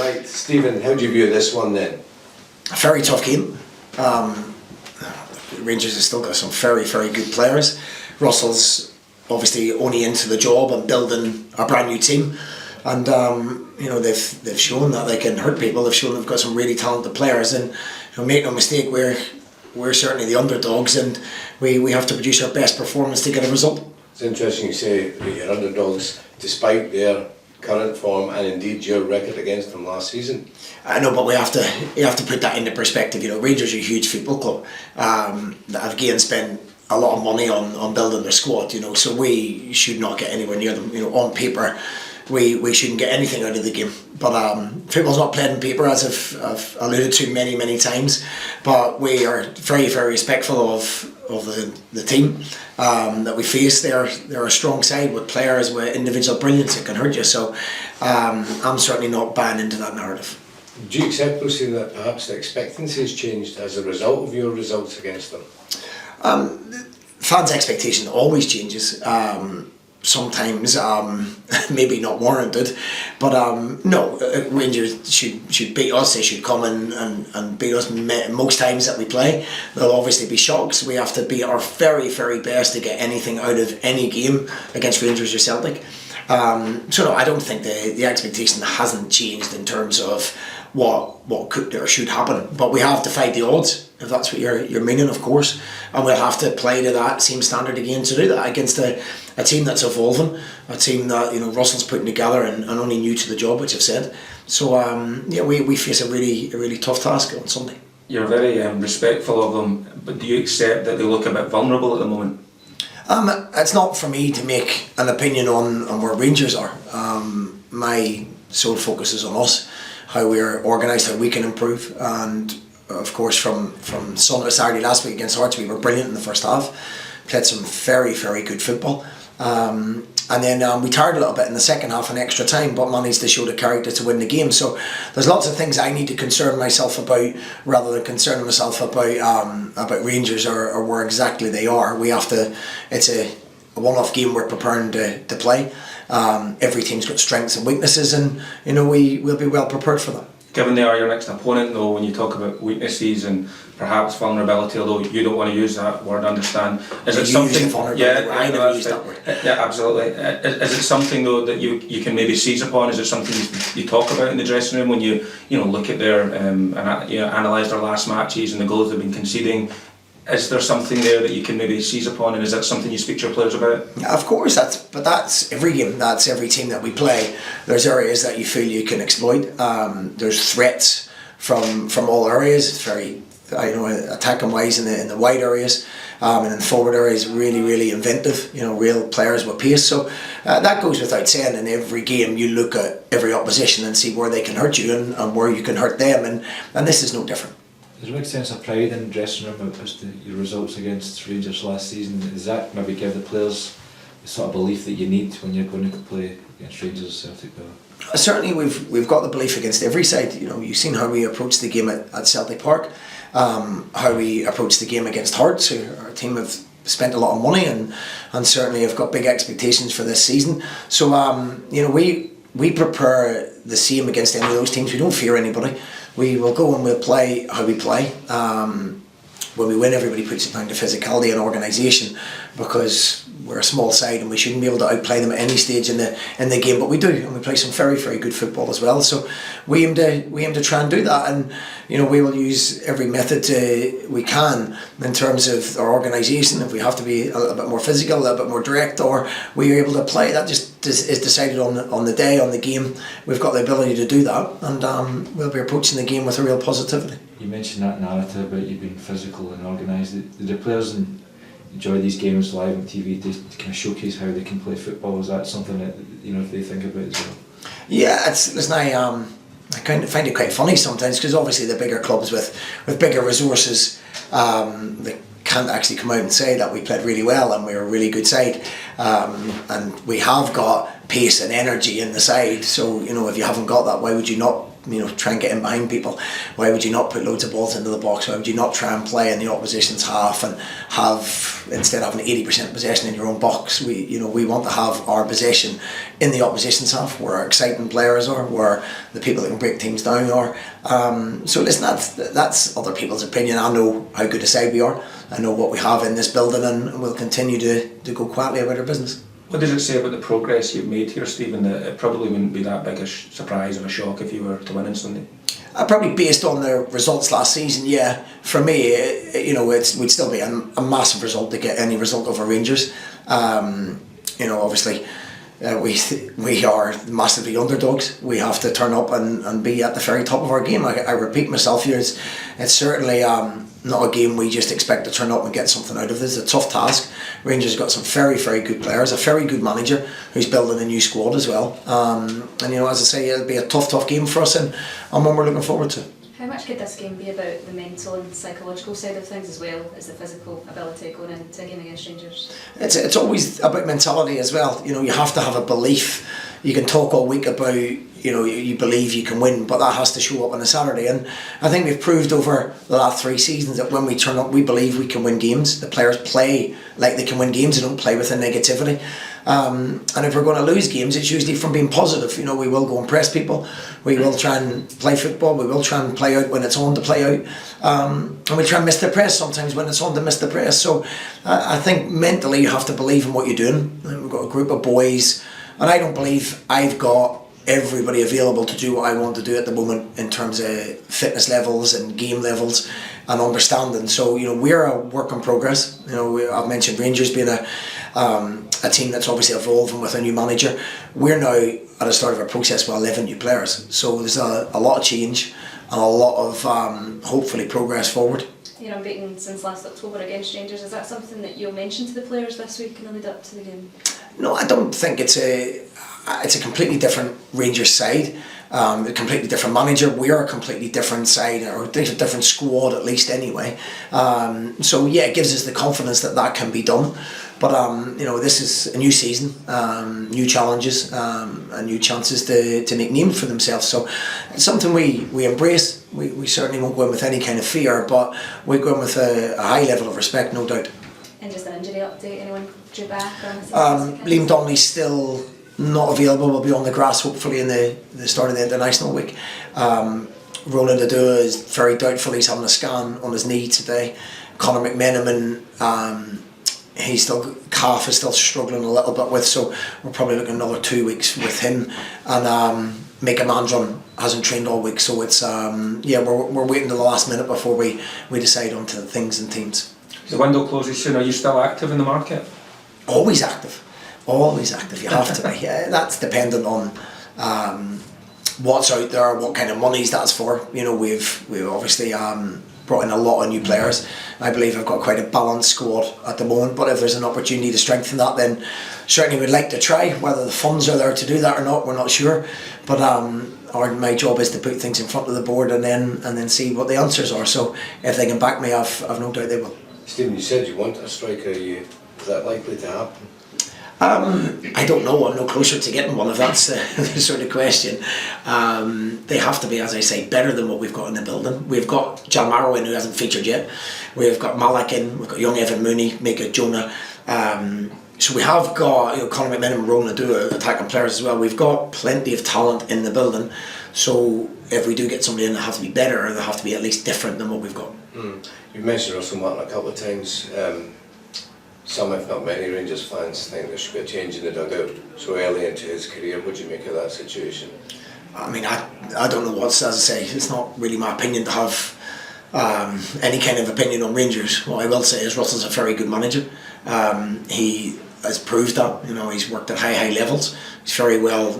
Right, Stephen, how do you view this one then? A very tough game. Rangers have still got some very, very good players. Russell's obviously only into the job and building a brand new team, and they've shown that they can hurt people. They've shown they've got some really talented players, and make no mistake, we're certainly the underdogs, and we have to produce our best performance to get a result. It's interesting you say that you're underdogs despite their current form and indeed your record against them last season. I know, but you have to put that into perspective. Rangers are a huge football club that have again spent a lot of money on building their squad. So we should not get anywhere near them. On paper, we shouldn't get anything out of the game. But football's not played on paper, as I've alluded to many times. But we are very, very respectful of the team that we face. They're a strong side with players with individual brilliance that can hurt you. So I'm certainly not buying into that narrative. Do you accept, Lucy, that perhaps the expectancy has changed as a result of your results against them? Fans' expectation always changes. Sometimes maybe not warranted, but no, Rangers should beat us. They should come and beat us most times that we play. There'll obviously be shocks. We have to be our very, very best to get anything out of any game against Rangers or Celtic. So no, I don't think the expectation hasn't changed in terms of what could or should happen, but we have to fight the odds, if that's what you're meaning, of course, and we'll have to play to that same standard again to do that against a team that's evolving, a team that Russell's putting together and only new to the job, which I've said. So we face a really tough task on Sunday. You're very respectful of them, but do you accept that they look a bit vulnerable at the moment? It's not for me to make an opinion on where Rangers are. My sole focus is on us, how we're organised, how we can improve, and of course from Saturday last week against Hearts, we were brilliant in the first half, played some very, very good football, and then we tired a little bit in the second half in extra time, but managed to show the character to win the game. So there's lots of things I need to concern myself about rather than concerning myself about Rangers or where exactly they are. It's a one-off game we're preparing to play. Every team's got strengths and weaknesses, and we'll be well prepared for that. Given they are your next opponent, though, when you talk about weaknesses and perhaps vulnerability, although you don't want to use that word, I understand. Is it something? I never use that word. Yeah, absolutely. Is it something though that you can maybe seize upon? Is it something you talk about in the dressing room when you look at their analyse their last matches and the goals they've been conceding? Is there something there that you can maybe seize upon, and is that something you speak to your players about? Yeah, of course, that's every game, that's every team that we play. There's areas that you feel you can exploit. There's threats from all areas. It's very, attacking wise in the wide areas, and in the forward areas, really inventive. Real players with pace. So that goes without saying. In every game, you look at every opposition and see where they can hurt you and where you can hurt them, and this is no different. There's a big sense of pride in the dressing room as to your results against Rangers last season. Does that maybe give the players the sort of belief that you need when you're going to play against Rangers or Celtic? Certainly we've got the belief against every side. You've seen how we approached the game at Celtic Park, how we approached the game against Hearts, who our team have spent a lot of money and certainly have got big expectations for this season. So we prepare the same against any of those teams. We don't fear anybody. We will go and we'll play how we play. When we win, everybody puts it down to physicality and organisation, because we're a small side and we shouldn't be able to outplay them at any stage in the game, but we do, and we play some very, very good football as well. So we aim to try and do that, and we will use every method we can in terms of our organisation. If we have to be a little bit more physical, a little bit more direct, or we're able to play, that just is decided on the day, on the game. We've got the ability to do that, and we'll be approaching the game with a real positivity. You mentioned that narrative about you being physical and organised. Do the players enjoy these games live on TV to kind of showcase how they can play football? Is that something that if they think about as well? Yeah, listen, I kind of find it quite funny sometimes, because obviously the bigger clubs with bigger resources, they can't actually come out and say that we played really well and we're a really good side, and we have got pace and energy in the side. So if you haven't got that, why would you not try and get in behind people? Why would you not put loads of balls into the box? Why would you not try and play in the opposition's half and have, instead of having 80% possession in your own box, we want to have our possession in the opposition's half, where our exciting players are, where the people that can break teams down are. So listen, that's other people's opinion. I know how good a side we are. I know what we have in this building, and we'll continue to go quietly about our business. What does it say about the progress you've made here, Stephen, that it probably wouldn't be that big a surprise or a shock if you were to win on Sunday? Probably based on the results last season, yeah. For me, we'd still be a massive result to get any result over Rangers. Obviously, we are massively underdogs. We have to turn up and be at the very top of our game. I repeat myself here, it's certainly not a game we just expect to turn up and get something out of. This is a tough task. Rangers got some very, very good players, a very good manager who's building a new squad as well. And as I say, it'll be a tough game for us, and one we're looking forward to. How much could this game be about the mental and psychological side of things as well as the physical ability going into a game against Rangers? It's always about mentality as well. You have to have a belief. You can talk all week about you believe you can win, but that has to show up on a Saturday. And I think we've proved over the last 3 seasons that when we turn up, we believe we can win games. The players play like they can win games. They don't play with a negativity. And if we're going to lose games, it's usually from being positive. We will go and press people. We will try and play football. We will try and play out when it's on to play out. And we try and miss the press sometimes when it's on to miss the press. So I think mentally you have to believe in what you're doing. We've got a group of boys, and I don't believe I've got everybody available to do what I want to do at the moment in terms of fitness levels and game levels and understanding. So we're a work in progress. I've mentioned Rangers being a team that's obviously evolving with a new manager. We're now at the start of a process with 11 new players. So there's a lot of change and a lot of hopefully progress forward. You're unbeaten since last October against Rangers. Is that something that you'll mention to the players this week in the lead up to the game? No, I don't think it's a completely different Rangers side, a completely different manager. We're a completely different side, or a different squad at least anyway. So yeah, it gives us the confidence that can be done. But this is a new season, new challenges, and new chances to make names for themselves. So it's something we embrace. We certainly won't go in with any kind of fear, but we go in with a high level of respect, no doubt. And just an injury update, anyone due back? Liam Donnelly's still not available. Will be on the grass hopefully in the start of the international week. Roland Adua is very doubtful. He's having a scan on his knee today. Conor McMenamin, calf is still struggling a little bit with, so we're probably looking another 2 weeks with him. And Mika Mandron hasn't trained all week, so it's we're waiting to the last minute before we decide on to things and teams. The window closes soon. Are you still active in the market? Always active. You have to be. Yeah, that's dependent on what's out there, what kind of monies that's for. We've obviously brought in a lot of new players. I believe I've got quite a balanced squad at the moment, but if there's an opportunity to strengthen that, then certainly we'd like to try. Whether the funds are there to do that or not, we're not sure. But my job is to put things in front of the board and then see what the answers are. So if they can back me, I've no doubt they will. Stephen, you said you want a striker. Is that likely to happen? I don't know. I'm no closer to getting one, if that's the sort of question. They have to be, as I say, better than what we've got in the building. We've got Jan Marrow in, who hasn't featured yet. We've got Malak in. We've got young Evan Mooney, Mika Jonah. So we have got Conor McMenamin, Roland Adua, attacking players as well. We've got plenty of talent in the building. So if we do get somebody in, they have to be better, or they have to be at least different than what we've got. You've mentioned Russell Martin a couple of times. Some, if not many, Rangers fans think there should be a change in the dugout so early into his career. What do you make of that situation? I mean, I don't know as I say, it's not really my opinion to have any kind of opinion on Rangers. What I will say is Russell's a very good manager. He has proved that. He's worked at high levels. He's very well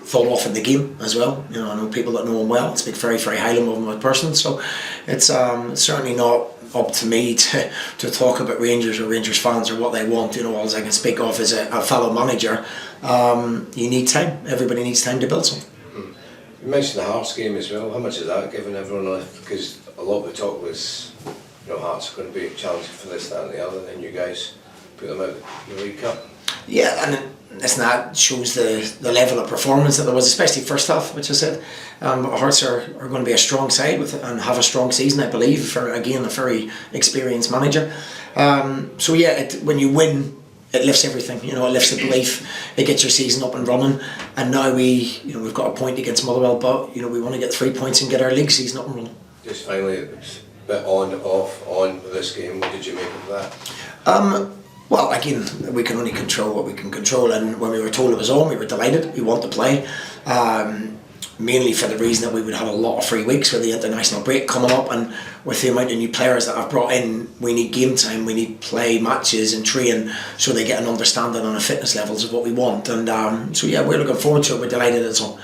thought off in the game as well. I know people that know him well, speak very, very highly of him as a person. So it's certainly not up to me to talk about Rangers or Rangers fans or what they want. All I can speak of is a fellow manager. You need time. Everybody needs time to build something. You mentioned the Hearts game as well. How much is that giving everyone life? Because a lot of the talk was, Hearts are going to be challenging for this, that and the other, and then you guys put them out in the League Cup. Yeah, and that shows the level of performance that there was, especially first half, which I said. Hearts are going to be a strong side and have a strong season, I believe, for again a very experienced manager. So yeah, when you win, it lifts everything. You know, it lifts the belief. It gets your season up and running. And now we've got a point against Motherwell, but we want to get 3 points and get our league season up and running. Just finally, it's a bit on with this game. What did you make of that? Well, again, we can only control what we can control, and when we were told it was on, we were delighted. We want to play, mainly for the reason that we would have a lot of free weeks with the international break coming up, and with the amount of new players that I've brought in, we need game time, we need play matches and train, so they get an understanding on the fitness levels of what we want. And so yeah, we're looking forward to it. We're delighted it's on.